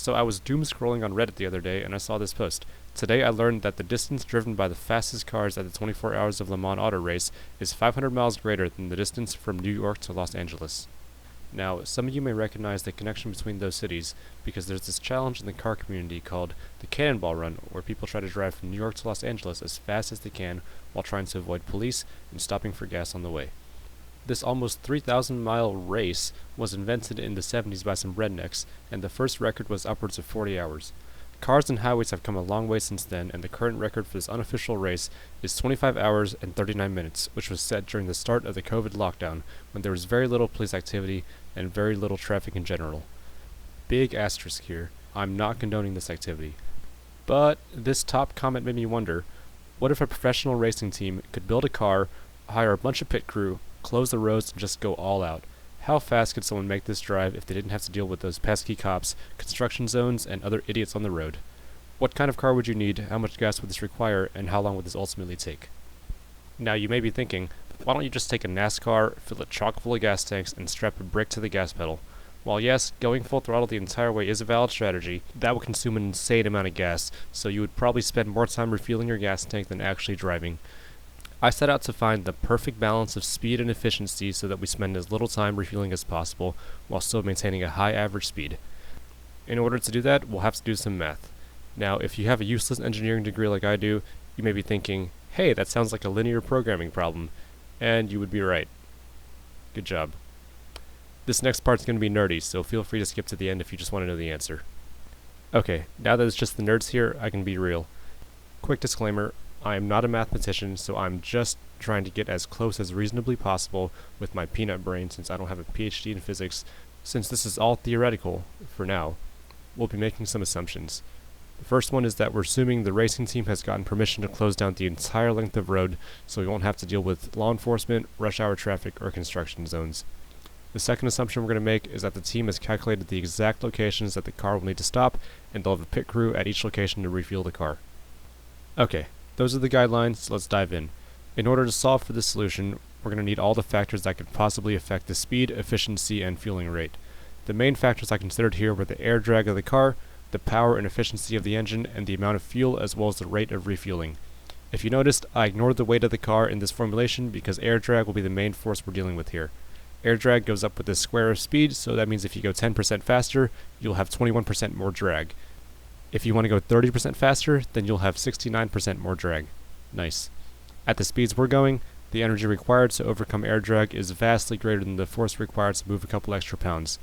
So I was doom scrolling on Reddit the other day and I saw this post. Today I learned that the distance driven by the fastest cars at the 24 Hours of Le Mans auto race is 500 miles greater than the distance from New York to Los Angeles. Now, some of you may recognize the connection between those cities because there's this challenge in the car community called the Cannonball Run, where people try to drive from New York to Los Angeles as fast as they can while trying to avoid police and stopping for gas on the way. This almost 3,000-mile race was invented in the 70s by some rednecks, and the first record was upwards of 40 hours. Cars and highways have come a long way since then, and the current record for this unofficial race is 25 hours and 39 minutes, which was set during the start of the COVID lockdown, when there was very little police activity and very little traffic in general. Big asterisk here, I'm not condoning this activity. But this top comment made me wonder, what if a professional racing team could build a car, hire a bunch of pit crew, close the roads, and just go all out? How fast could someone make this drive if they didn't have to deal with those pesky cops, construction zones, and other idiots on the road? What kind of car would you need, how much gas would this require, and how long would this ultimately take? Now you may be thinking, why don't you just take a NASCAR, fill it chock full of gas tanks, and strap a brick to the gas pedal? While yes, going full throttle the entire way is a valid strategy, that would consume an insane amount of gas, so you would probably spend more time refueling your gas tank than actually driving. I set out to find the perfect balance of speed and efficiency so that we spend as little time refueling as possible while still maintaining a high average speed. In order to do that, we'll have to do some math. Now, if you have a useless engineering degree like I do, you may be thinking, hey, that sounds like a linear programming problem. And you would be right. Good job. This next part's going to be nerdy, so feel free to skip to the end if you just want to know the answer. Okay, now that it's just the nerds here, I can be real. Quick disclaimer, I am not a mathematician, so I'm just trying to get as close as reasonably possible with my peanut brain since I don't have a PhD in physics. Since this is all theoretical, for now, we'll be making some assumptions. The first one is that we're assuming the racing team has gotten permission to close down the entire length of road so we won't have to deal with law enforcement, rush hour traffic, or construction zones. The second assumption we're going to make is that the team has calculated the exact locations that the car will need to stop, and they'll have a pit crew at each location to refuel the car. Okay, those are the guidelines, so let's dive in. In order to solve for this solution, we're going to need all the factors that could possibly affect the speed, efficiency, and fueling rate. The main factors I considered here were the air drag of the car, the power and efficiency of the engine, and the amount of fuel as well as the rate of refueling. If you noticed, I ignored the weight of the car in this formulation because air drag will be the main force we're dealing with here. Air drag goes up with the square of speed, so that means if you go 10% faster, you'll have 21% more drag. If you want to go 30% faster, then you'll have 69% more drag. Nice. At the speeds we're going, the energy required to overcome air drag is vastly greater than the force required to move a couple extra pounds.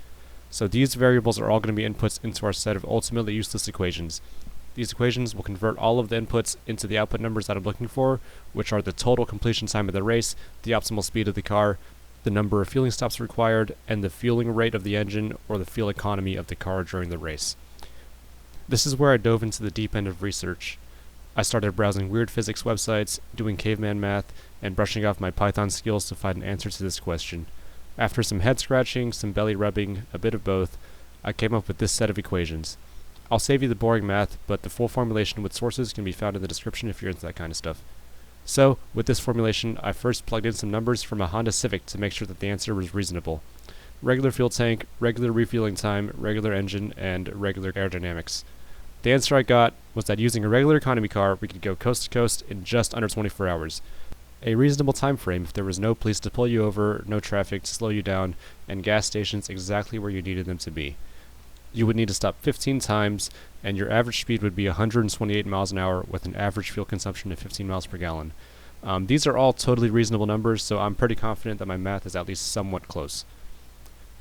So these variables are all going to be inputs into our set of ultimately useless equations. These equations will convert all of the inputs into the output numbers that I'm looking for, which are the total completion time of the race, the optimal speed of the car, the number of fueling stops required, and the fueling rate of the engine or the fuel economy of the car during the race. This is where I dove into the deep end of research. I started browsing weird physics websites, doing caveman math, and brushing off my Python skills to find an answer to this question. After some head scratching, some belly rubbing, a bit of both, I came up with this set of equations. I'll save you the boring math, but the full formulation with sources can be found in the description if you're into that kind of stuff. So, with this formulation, I first plugged in some numbers from a Honda Civic to make sure that the answer was reasonable. Regular fuel tank, regular refueling time, regular engine, and regular aerodynamics. The answer I got was that using a regular economy car, we could go coast to coast in just under 24 hours. A reasonable time frame if there was no police to pull you over, no traffic to slow you down, and gas stations exactly where you needed them to be. You would need to stop 15 times, and your average speed would be 128 miles an hour with an average fuel consumption of 15 miles per gallon. These are all totally reasonable numbers, so I'm pretty confident that my math is at least somewhat close.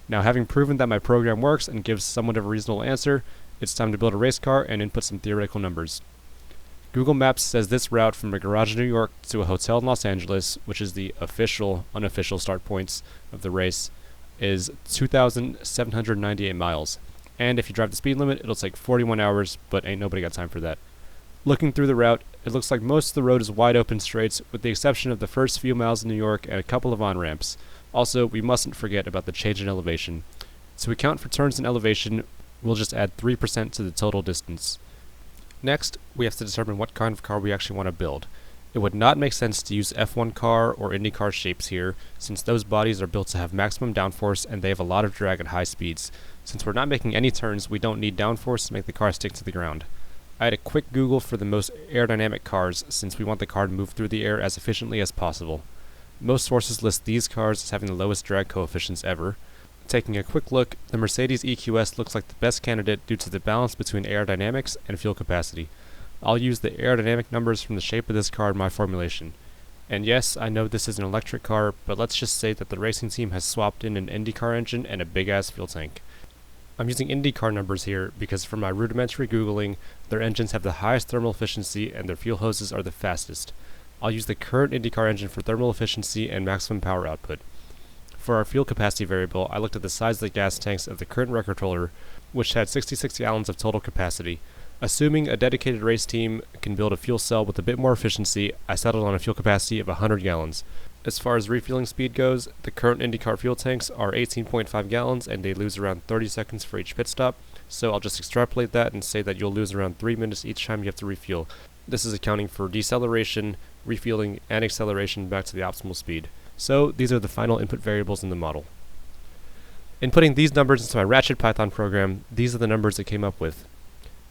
Now, having proven that my program works and gives somewhat of a reasonable answer, it's time to build a race car and input some theoretical numbers. Google Maps says this route from a garage in New York to a hotel in Los Angeles, which is the unofficial start points of the race, is 2,798 miles. And if you drive the speed limit, it'll take 41 hours, but ain't nobody got time for that. Looking through the route, it looks like most of the road is wide open straights, with the exception of the first few miles in New York and a couple of on-ramps. Also, we mustn't forget about the change in elevation. To account for turns in elevation, we'll just add 3% to the total distance. Next, we have to determine what kind of car we actually want to build. It would not make sense to use F1 car or IndyCar shapes here, since those bodies are built to have maximum downforce and they have a lot of drag at high speeds. Since we're not making any turns, we don't need downforce to make the car stick to the ground. I had a quick Google for the most aerodynamic cars since we want the car to move through the air as efficiently as possible. Most sources list these cars as having the lowest drag coefficients ever. Taking a quick look, the Mercedes EQS looks like the best candidate due to the balance between aerodynamics and fuel capacity. I'll use the aerodynamic numbers from the shape of this car in my formulation. And yes, I know this is an electric car, but let's just say that the racing team has swapped in an IndyCar engine and a big-ass fuel tank. I'm using IndyCar numbers here because from my rudimentary Googling, their engines have the highest thermal efficiency and their fuel hoses are the fastest. I'll use the current IndyCar engine for thermal efficiency and maximum power output. For our fuel capacity variable, I looked at the size of the gas tanks of the current record holder, which had 66 gallons of total capacity. Assuming a dedicated race team can build a fuel cell with a bit more efficiency, I settled on a fuel capacity of 100 gallons. As far as refueling speed goes, the current IndyCar fuel tanks are 18.5 gallons and they lose around 30 seconds for each pit stop, so I'll just extrapolate that and say that you'll lose around 3 minutes each time you have to refuel. This is accounting for deceleration, refueling, and acceleration back to the optimal speed. So these are the final input variables in the model. In putting these numbers into my Ratchet Python program, these are the numbers it came up with.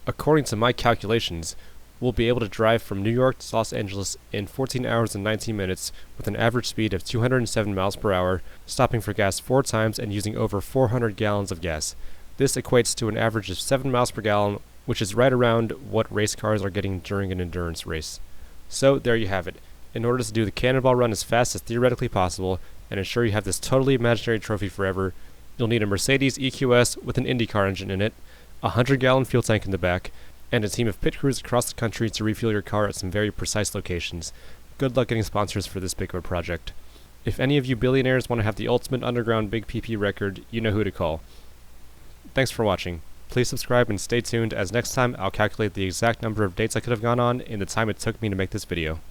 According to my calculations, we'll be able to drive from New York to Los Angeles in 14 hours and 19 minutes with an average speed of 207 miles per hour, stopping for gas 4 times and using over 400 gallons of gas. This equates to an average of 7 miles per gallon, which is right around what race cars are getting during an endurance race. So there you have it. In order to do the Cannonball Run as fast as theoretically possible and ensure you have this totally imaginary trophy forever, you'll need a Mercedes EQS with an IndyCar engine in it, a 100-gallon fuel tank in the back, and a team of pit crews across the country to refuel your car at some very precise locations. Good luck getting sponsors for this big of a project. If any of you billionaires want to have the ultimate underground Big PP record, you know who to call. Thanks for watching. Please subscribe and stay tuned as next time I'll calculate the exact number of dates I could have gone on in the time it took me to make this video.